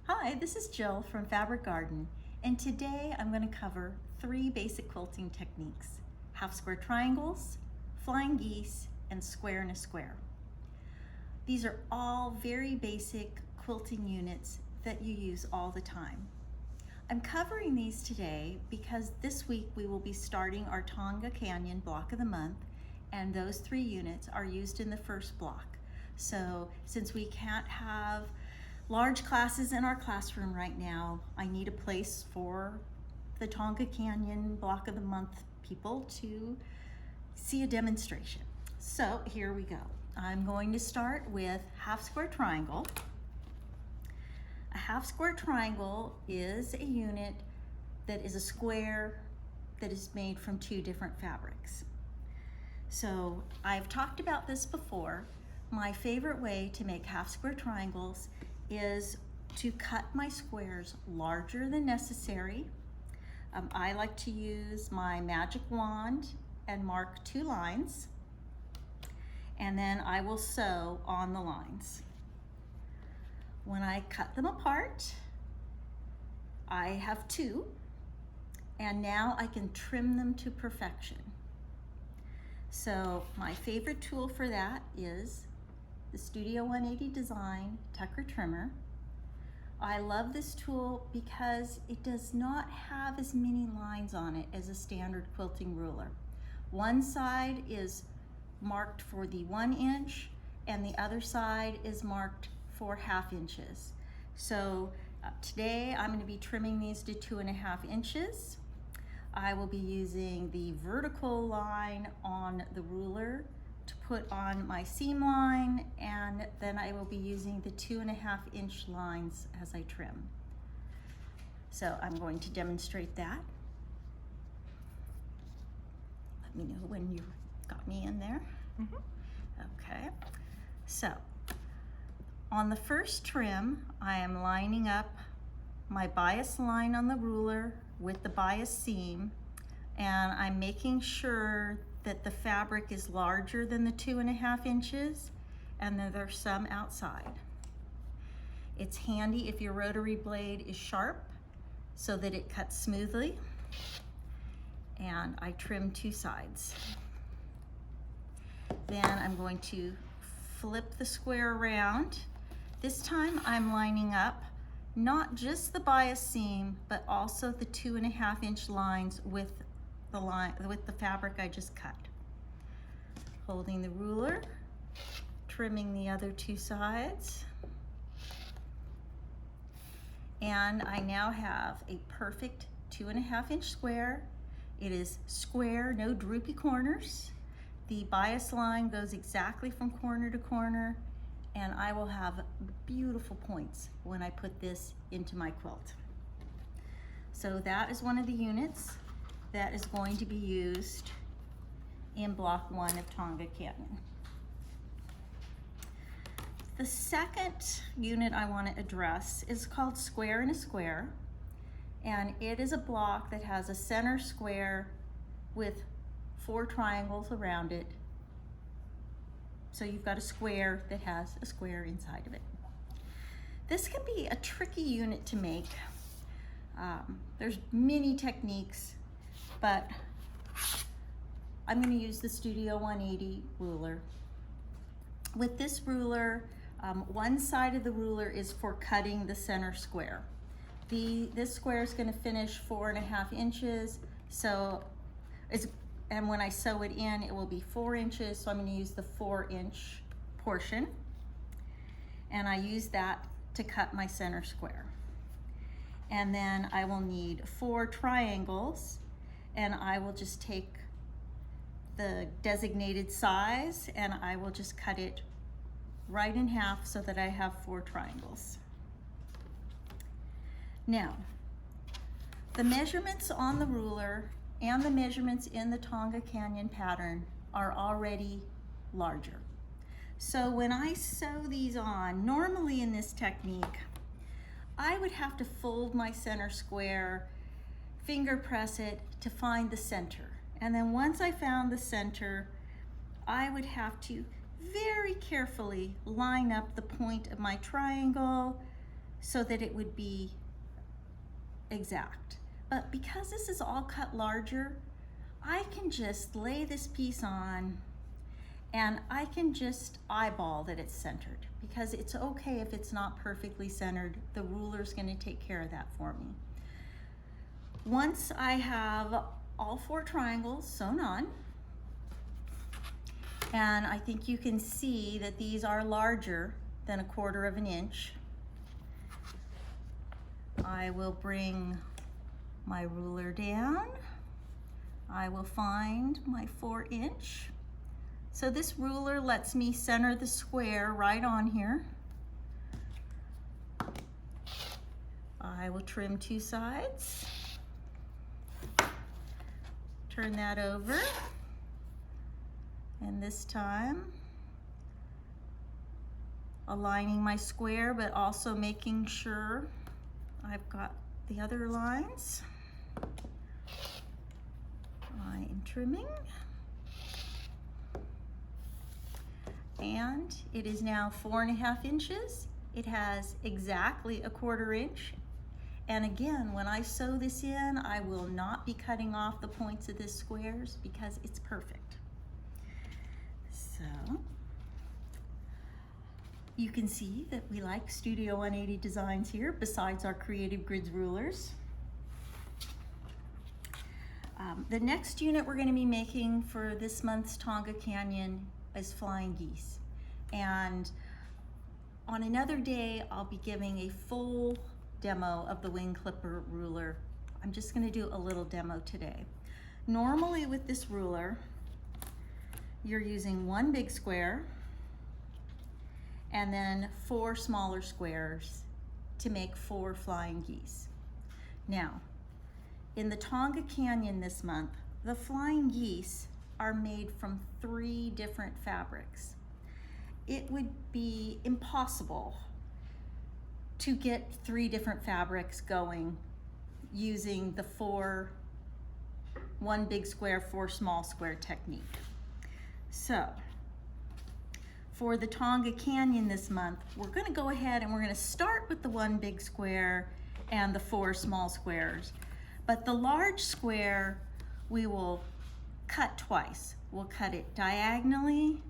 Hi, this is Jill from Fabric Garden, and today I'm going to cover 3 basic quilting techniques: half square triangles, flying geese, and square and a square. These are all very basic quilting units that you use all the time. I'm covering these today because this week we will be starting our Tonga Canyon Block of the Month, and those 3 units are used in the first block. So since we can't have large classes in our classroom right now, I need a place for the Tonga Canyon Block of the Month people to see a demonstration. So here we go. I'm going to start with half square triangle. A half square triangle is a unit that is a square that is made from 2 different fabrics. So I've talked about this before. My favorite way to make half square triangles is to cut my squares larger than necessary. I like to use my magic wand and mark 2 lines, and then I will sew on the lines. When I cut them apart, I have 2, and now I can trim them to perfection. So my favorite tool for that is the Studio 180 Design Tucker Trimmer. I love this tool because it does not have as many lines on it as a standard quilting ruler. One side is marked for the 1 inch and the other side is marked for 1/2 inches. So today I'm going to be trimming these to 2.5 inches. I will be using the vertical line on the ruler to put on my seam line, and then I will be using the 2.5 inch lines as I trim. So I'm going to demonstrate that. Let me know when you got me in there. Okay, so on the first trim, I am lining up my bias line on the ruler with the bias seam, and I'm making sure that the fabric is larger than the 2.5 inches and that there's some outside. It's handy if your rotary blade is sharp so that it cuts smoothly, and I trim 2 sides. Then I'm going to flip the square around. This time I'm lining up not just the bias seam, but also the 2.5 inch lines with the fabric I just cut. Holding the ruler, trimming the other 2 sides, and I now have a perfect 2.5 inch square. It is square, no droopy corners. The bias line goes exactly from corner to corner, and I will have beautiful points when I put this into my quilt. So that is one of the units that is going to be used in block 1 of Tonga Canyon. The second unit I want to address is called Square and a Square, and it is a block that has a center square with 4 triangles around it. So you've got a square that has a square inside of it. This can be a tricky unit to make. There's many techniques, but I'm going to use the Studio 180 ruler. With this ruler, one side of the ruler is for cutting the center square. This square is going to finish 4.5 inches, and when I sew it in, it will be 4 inches, so I'm going to use the 4 inch portion, and I use that to cut my center square. And then I will need 4 triangles, and I will just take the designated size and I will just cut it right in half so that I have 4 triangles. Now, the measurements on the ruler and the measurements in the Tonga Canyon pattern are already larger. So when I sew these on, normally in this technique, I would have to fold my center square, finger press it to find the center. And then once I found the center, I would have to very carefully line up the point of my triangle, so that it would be exact. But because this is all cut larger, I can just lay this piece on and I can just eyeball that it's centered, because it's okay if it's not perfectly centered. The ruler's going to take care of that for me. Once I have all 4 triangles sewn on, and I think you can see that these are larger than 1/4 of an inch, I will bring my ruler down. I will find my 4-inch. So this ruler lets me center the square right on here. I will trim 2 sides. Turn that over. And this time, aligning my square, but also making sure I've got the other lines. I am trimming. And it is now 4.5 inches. It has exactly 1/4 inch. And again, when I sew this in, I will not be cutting off the points of this squares because it's perfect. So you can see that we like Studio 180 designs here, besides our Creative Grids rulers. The next unit we're going to be making for this month's Tonga Canyon is Flying Geese. And on another day, I'll be giving a full demo of the wing clipper ruler. I'm just going to do a little demo today. Normally with this ruler, you're using 1 big square and then 4 smaller squares to make 4 flying geese. Now, in the Tonga Canyon this month, the flying geese are made from 3 different fabrics. It would be impossible to get 3 different fabrics going using the 1 big square, 4 small square technique. So, for the Tonga Canyon this month, we're going to go ahead and we're going to start with the 1 big square and the 4 small squares. But the large square, we will cut twice. We'll cut it diagonally,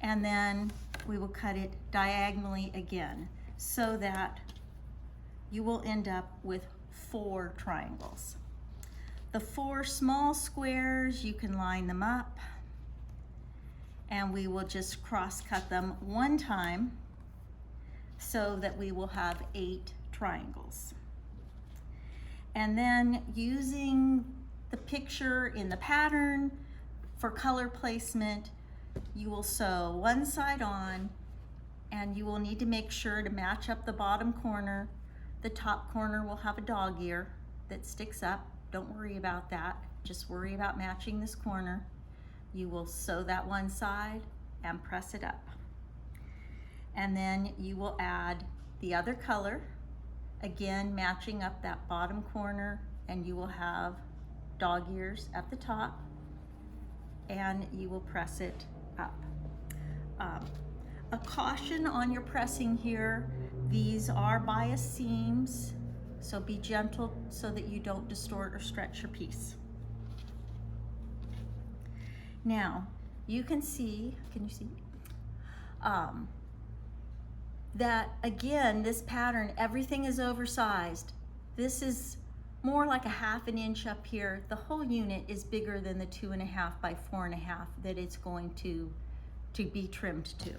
and then we will cut it diagonally again, so that you will end up with 4 triangles. The 4 small squares, you can line them up, and we will just cross cut them 1 time so that we will have 8 triangles. And then using the picture in the pattern for color placement, you will sew 1 side on, and you will need to make sure to match up the bottom corner. The top corner will have a dog ear that sticks up. Don't worry about that. Just worry about matching this corner. You will sew that 1 side and press it up. And then you will add the other color, again matching up that bottom corner, and you will have dog ears at the top, and you will press it up. A caution on your pressing here, these are bias seams, so be gentle so that you don't distort or stretch your piece. Now, you can see, that again, this pattern, everything is oversized. This is more like a 1/2 inch up here. The whole unit is bigger than the 2.5 by 4.5 that it's going to be trimmed to.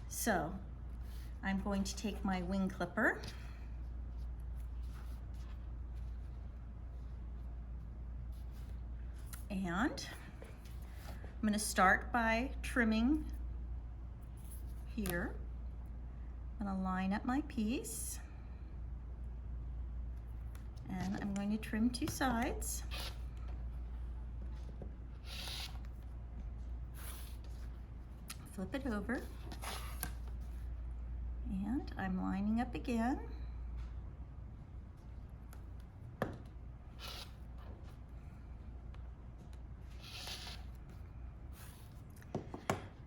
So I'm going to take my wing clipper and I'm going to start by trimming here. I'm going to line up my piece, and I'm going to trim 2 sides. Flip it over, and I'm lining up again.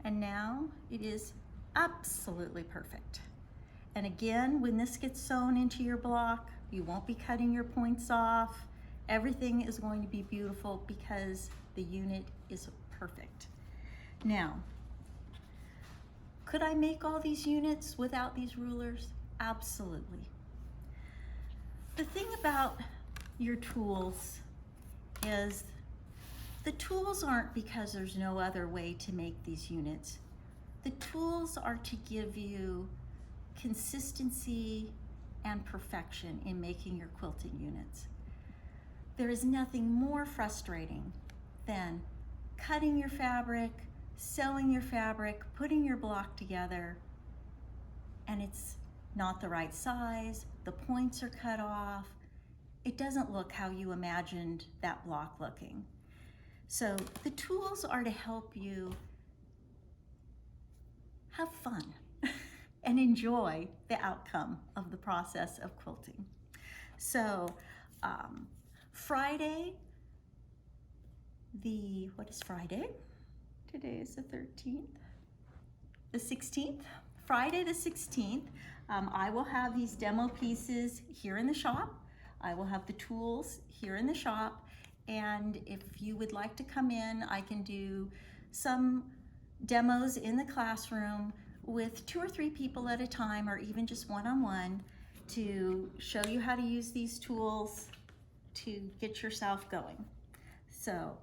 And now it is absolutely perfect. And again, when this gets sewn into your block, you won't be cutting your points off. Everything is going to be beautiful because the unit is perfect. Now, could I make all these units without these rulers? Absolutely. The thing about your tools is the tools aren't because there's no other way to make these units. The tools are to give you consistency and perfection in making your quilting units. There is nothing more frustrating than cutting your fabric, sewing your fabric, putting your block together, and it's not the right size, the points are cut off, it doesn't look how you imagined that block looking. So the tools are to help you have fun and enjoy the outcome of the process of quilting. So Friday, what is Friday? Today is the 13th, the 16th. Friday the 16th, I will have these demo pieces here in the shop. I will have the tools here in the shop, and if you would like to come in, I can do some demos in the classroom with 2 or 3 people at a time, or even just one-on-one, to show you how to use these tools to get yourself going. So,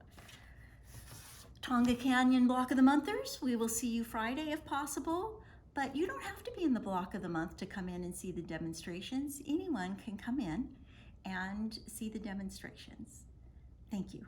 Tonga Canyon Block of the Monthers, we will see you Friday if possible, but you don't have to be in the block of the month to come in and see the demonstrations. Anyone can come in and see the demonstrations. Thank you.